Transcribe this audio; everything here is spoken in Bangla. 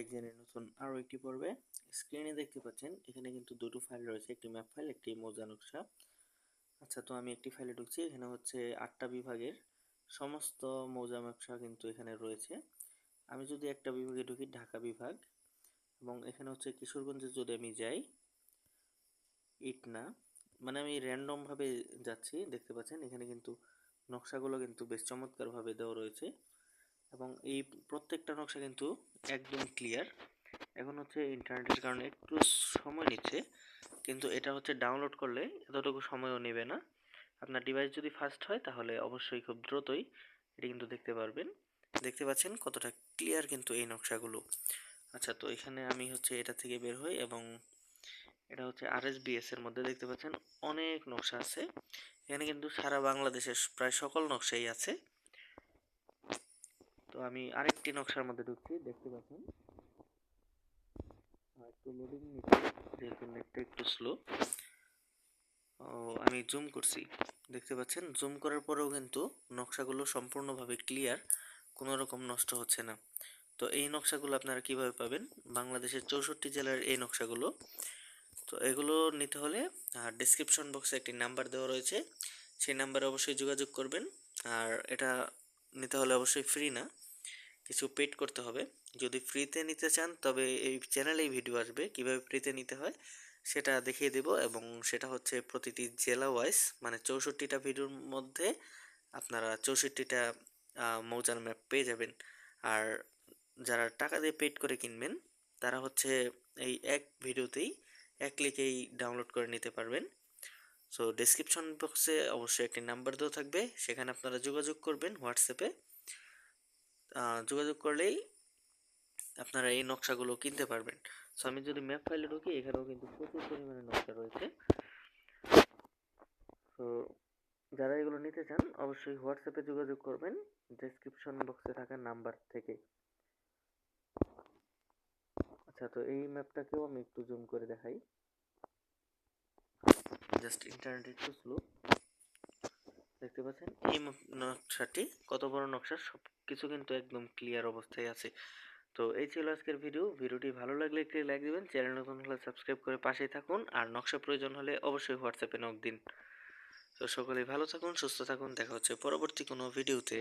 এক্সামের নতুন আরও একটি পর্বে স্ক্রিনে দেখতে পাচ্ছেন এখানে কিন্তু দুটো ফাইল রয়েছে, একটি ম্যাপ ফাইল, একটি মৌজা নকশা। আচ্ছা, তো আমি একটি ফাইলে ঢুকছি। এখানে হচ্ছে 8টা বিভাগের সমস্ত মৌজা নকশা কিন্তু এখানে রয়েছে। আমি যদি একটা বিভাগে ঢুকি, ঢাকা বিভাগ, এবং এখানে হচ্ছে কিশোরগঞ্জে যদি আমি যাই, ইটনা, মানে আমি র্যান্ডম ভাবে যাচ্ছি। দেখতে পাচ্ছেন এখানে কিন্তু নকশাগুলো কিন্তু বেশ চমৎকারভাবে দেওয়া রয়েছে এবং এই প্রত্যেকটা নকশা কিন্তু একদম ক্লিয়ার। এখন হচ্ছে ইন্টারনেটের কারণে একটু সময় নিচ্ছে, কিন্তু এটা হচ্ছে ডাউনলোড করলে এতটুকু সময়ও নেবে না। আপনার ডিভাইস যদি ফাস্ট হয় তাহলে অবশ্যই খুব দ্রুতই এটা কিন্তু দেখতে পারবেন। দেখতে পাচ্ছেন কতটা ক্লিয়ার কিন্তু এই নকশাগুলো। আচ্ছা, তো এখানে আমি হচ্ছে এটা থেকে বের হই এবং এটা হচ্ছে RSBS এর মধ্যে দেখতে পাচ্ছেন অনেক নকশা আছে। এখানে কিন্তু সারা বাংলাদেশের প্রায় সকল নকশাই আছে। তো আমি আরেকটি নকশার মধ্যে ঢুকছি, দেখতে পাচ্ছেন একটু লোডিং নিচ্ছে যেহেতু নেটটা একটু স্লো। আমি জুম করছি, দেখতে পাচ্ছেন জুম করার পরেও কিন্তু নকশাগুলো সম্পূর্ণভাবে ক্লিয়ার, কোনো রকম নষ্ট হচ্ছে না। তো এই নকশাগুলো আপনারা কিভাবে পাবেন? বাংলাদেশের 64 জেলার এই নকশাগুলো। তো এগুলো নিতে হলে ডেসক্রিপশন বক্সে একটি নাম্বার দেওয়া রয়েছে, সেই নাম্বারে অবশ্যই যোগাযোগ করবেন। আর এটা নিতে হলে অবশ্যই ফ্রি না, কিছু পেড করতে হবে। যদি ফ্রিতে নিতে চান তবে এই চ্যানেলেই ভিডিও আসবে কিভাবে ফ্রিতে নিতে হয় সেটা দেখিয়ে দেব, এবং সেটা হচ্ছে প্রতিটি জেলা ওয়াইজ, মানে 64টা ভিডিওর মধ্যে আপনারা 64টা মৌজার ম্যাপ পেয়ে যাবেন। আর যারা টাকা দিয়ে পেড করে কিনবেন তারা হচ্ছে এই এক ভিডিওতেই এক ক্লিকেই ডাউনলোড করে নিতে পারবেন। সো ডেসক্রিপশন বক্সে অবশ্যই একটি নাম্বার দেওয়া থাকবে, সেখানে আপনারা যোগাযোগ করবেন হোয়াটসঅ্যাপে। যোগাযোগ করলেই আপনারা এই নকশাগুলো কিনতে পারবেন। সো আমি যদি ম্যাপ ফাইলে ঢুকি, এখানেও কিন্তু প্রচুর পরিমাণে নকশা রয়েছে। তো যারা এগুলো নিতে চান অবশ্যই হোয়াটসঅ্যাপে যোগাযোগ করবেন ডেসক্রিপশন বক্সে থাকা নাম্বার থেকে। আচ্ছা, তো এই ম্যাপটাকেও আমি একটু জুম করে দেখাই, জাস্ট ইন্টারনেট একটু স্লো। দেখতে পাচ্ছেন এই নকশাটি কত বড় নকশা, সব কিছু কিন্তু একদম ক্লিয়ার অবস্থায় আছে। তো এই ছিল আজকের ভিডিওটি ভালো লাগলে একটি লাইক দিবেন, চ্যানেল নতুন হলে সাবস্ক্রাইব করে পাশেই থাকুন, আর নকশা প্রয়োজন হলে অবশ্যই হোয়াটসঅ্যাপে নক দিন। তো সকলেই ভালো থাকুন, সুস্থ থাকুন, দেখা হচ্ছে পরবর্তী কোনো ভিডিওতে।